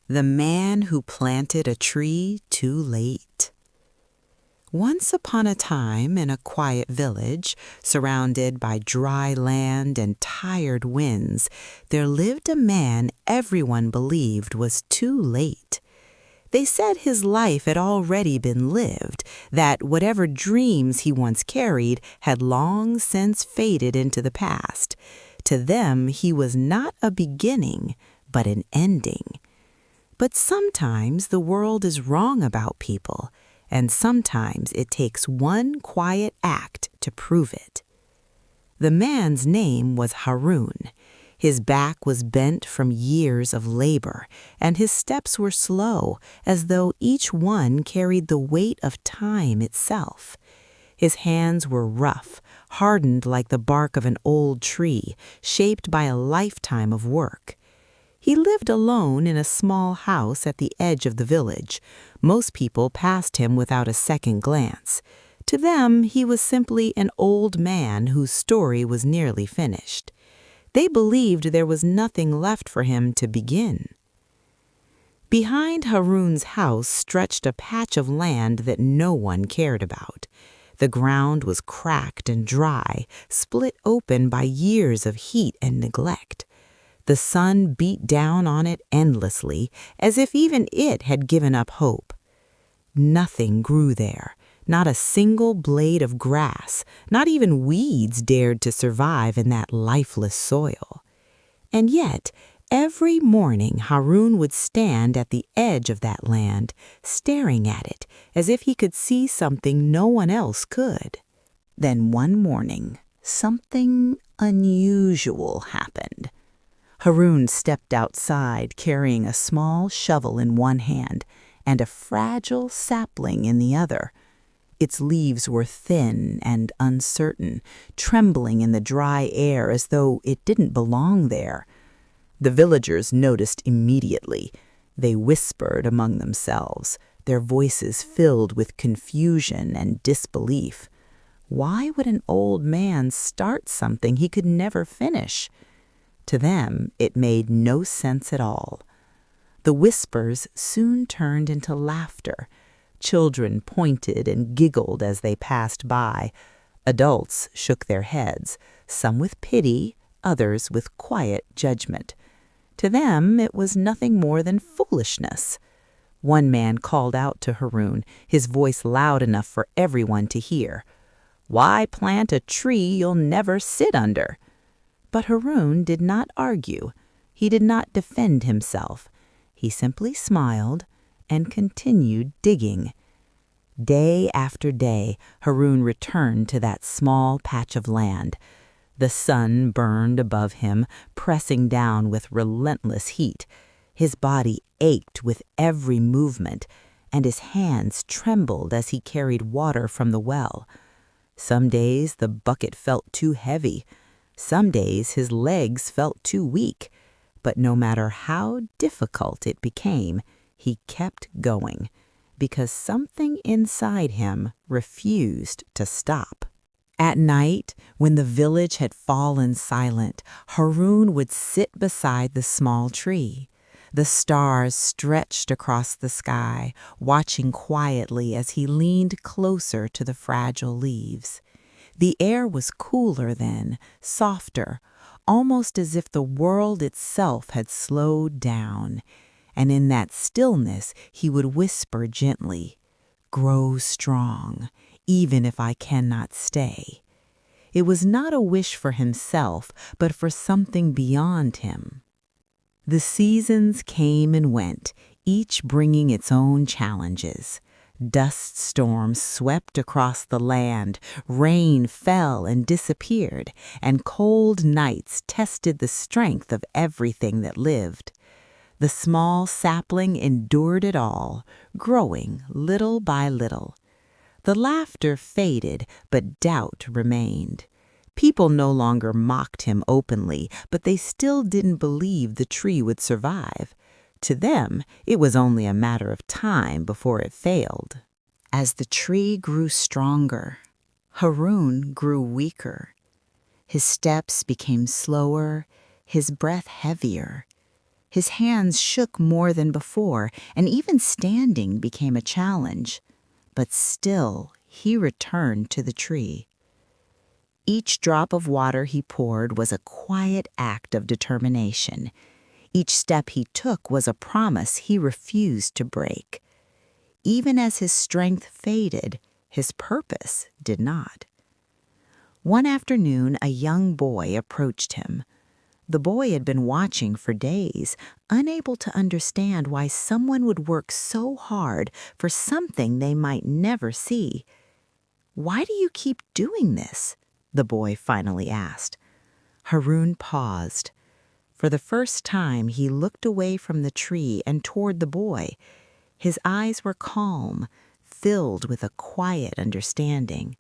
The Man Who Planted a Tree Too Late. Once upon a time, in a quiet village, surrounded by dry land and tired winds, there lived a man everyone believed was too late. They said his life had already been lived, that whatever dreams he once carried had long since faded into the past. To them, he was not a beginning, but an ending. But sometimes the world is wrong about people, and sometimes it takes one quiet act to prove it. The man's name was Harun. His back was bent from years of labor, and his steps were slow, as though each one carried the weight of time itself. His hands were rough, hardened like the bark of an old tree, shaped by a lifetime of work. He lived alone in a small house at the edge of the village. Most people passed him without a second glance. To them, he was simply an old man whose story was nearly finished. They believed there was nothing left for him to begin. Behind Harun's house stretched a patch of land that no one cared about. The ground was cracked and dry, split open by years of heat and neglect. The sun beat down on it endlessly, as if even it had given up hope. Nothing grew there, not a single blade of grass, not even weeds dared to survive in that lifeless soil. And yet, every morning Harun would stand at the edge of that land, staring at it, as if he could see something no one else could. Then one morning, something unusual happened. Harun stepped outside carrying a small shovel in one hand and a fragile sapling in the other. Its leaves were thin and uncertain, trembling in the dry air as though it didn't belong there. The villagers noticed immediately. They whispered among themselves, their voices filled with confusion and disbelief. Why would an old man start something he could never finish? To them, it made no sense at all. The whispers soon turned into laughter. Children pointed and giggled as they passed by. Adults shook their heads, some with pity, others with quiet judgment. To them, it was nothing more than foolishness. One man called out to Harun, his voice loud enough for everyone to hear, "Why plant a tree you'll never sit under?" But Harun did not argue. He did not defend himself. He simply smiled and continued digging. Day after day, Harun returned to that small patch of land. The sun burned above him, pressing down with relentless heat. His body ached with every movement, and his hands trembled as he carried water from the well. Some days the bucket felt too heavy. Some days his legs felt too weak, but no matter how difficult it became, he kept going, because something inside him refused to stop. At night, when the village had fallen silent, Harun would sit beside the small tree. The stars stretched across the sky, watching quietly as he leaned closer to the fragile leaves. The air was cooler then, softer, almost as if the world itself had slowed down. And in that stillness he would whisper gently, "Grow strong, even if I cannot stay." It was not a wish for himself, but for something beyond him. The seasons came and went, each bringing its own challenges. Dust storms swept across the land, rain fell and disappeared, and cold nights tested the strength of everything that lived. The small sapling endured it all, growing little by little. The laughter faded, but doubt remained. People no longer mocked him openly, but they still didn't believe the tree would survive. To them, it was only a matter of time before it failed. As the tree grew stronger, Harun grew weaker. His steps became slower, his breath heavier. His hands shook more than before, and even standing became a challenge. But still, he returned to the tree. Each drop of water he poured was a quiet act of determination. Each step he took was a promise he refused to break. Even as his strength faded, his purpose did not. One afternoon, a young boy approached him. The boy had been watching for days, unable to understand why someone would work so hard for something they might never see. "Why do you keep doing this?" the boy finally asked. Haroon paused. For the first time, he looked away from the tree and toward the boy. His eyes were calm, filled with a quiet understanding.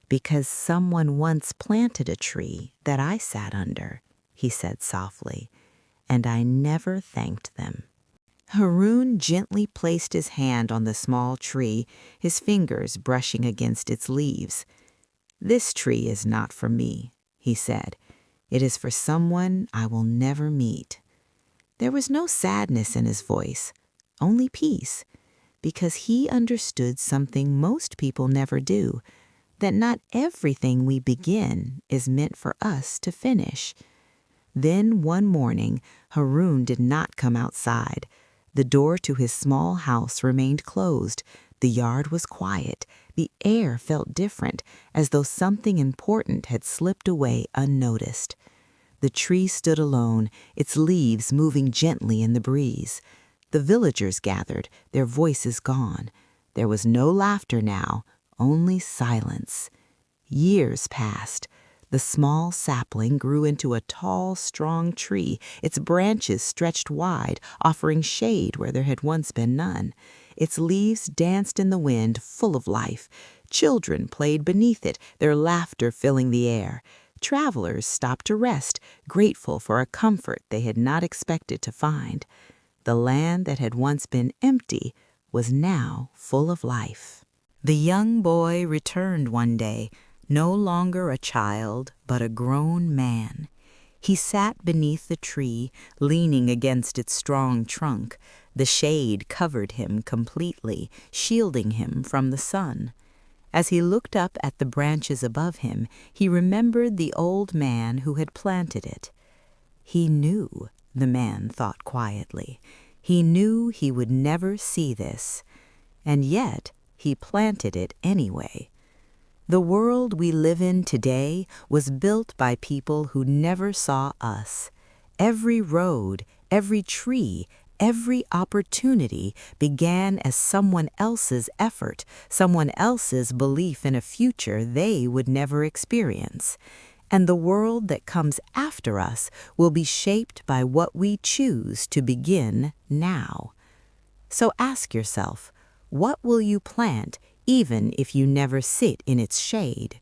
"Because someone once planted a tree that I sat under," he said softly, "and I never thanked them." Haroon gently placed his hand on the small tree, his fingers brushing against its leaves. "This tree is not for me," he said. "It is for someone I will never meet." There was no sadness in his voice, only peace, because he understood something most people never do, that not everything we begin is meant for us to finish. Then one morning, Haroon did not come outside. The door to his small house remained closed. The yard was quiet. The air felt different, as though something important had slipped away unnoticed. The tree stood alone, its leaves moving gently in the breeze. The villagers gathered, their voices gone. There was no laughter now, only silence. Years passed. The small sapling grew into a tall, strong tree. Its branches stretched wide, offering shade where there had once been none. Its leaves danced in the wind, full of life. Children played beneath it, their laughter filling the air. Travelers stopped to rest, grateful for a comfort they had not expected to find. The land that had once been empty was now full of life. The young boy returned one day, no longer a child, but a grown man. He sat beneath the tree, leaning against its strong trunk. The shade covered him completely, shielding him from the sun. As he looked up at the branches above him, he remembered the old man who had planted it. He knew, the man thought quietly. He knew he would never see this. And yet, he planted it anyway. The world we live in today was built by people who never saw us. Every road, every tree, every opportunity began as someone else's effort, someone else's belief in a future they would never experience. And the world that comes after us will be shaped by what we choose to begin now. So ask yourself, what will you plant even if you never sit in its shade?